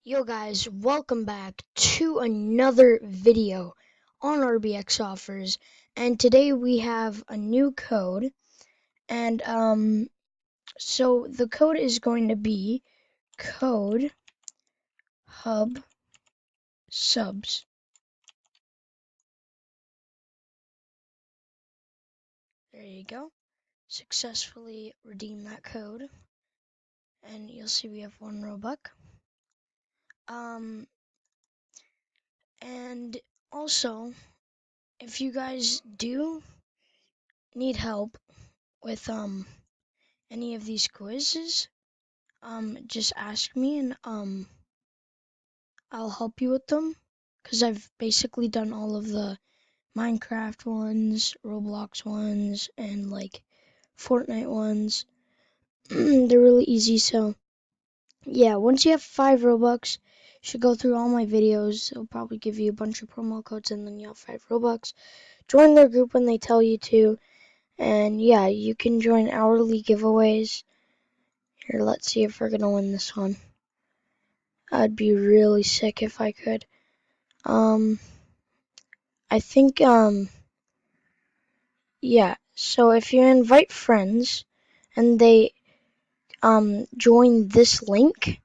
Yo guys, welcome back to another video on Rbxoffers, and today we have a new code, and so the code is going to be code hub subs. There you go. Successfully redeem that code, and you'll see we have 1 Robux. And also, if you guys do need help with any of these quizzes, just ask me and I'll help you with them, because I've basically done all of the Minecraft ones, Roblox ones, and like Fortnite ones. They're really easy, so yeah, once you have 5 Robux, you should go through all my videos. It'll probably give you a bunch of promo codes, and then you have 5 Robux. Join their group when they tell you to, and yeah, you can join hourly giveaways. Here, let's see if we're gonna win this one. I'd be really sick if I could. I think, yeah. So if you invite friends and they, join this link,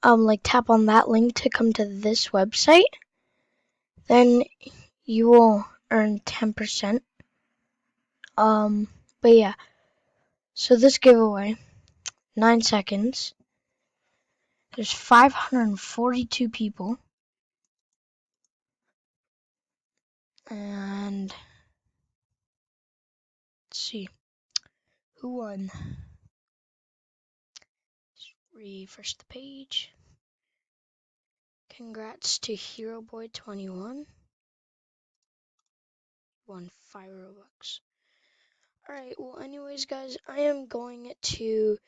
like tap on that link to come to this website, then you will earn 10%. But yeah. So this giveaway, 9 seconds. There's 542 people. And let's see who won. Refresh the page. Congrats to HeroBoy21. Won 5 Robux. Alright, well anyways guys, I am going to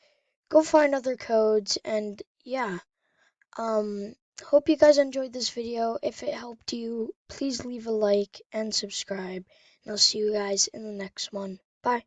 go find other codes, and yeah. Hope you guys enjoyed this video. If it helped you, please leave a like and subscribe. And I'll see you guys in the next one. Bye.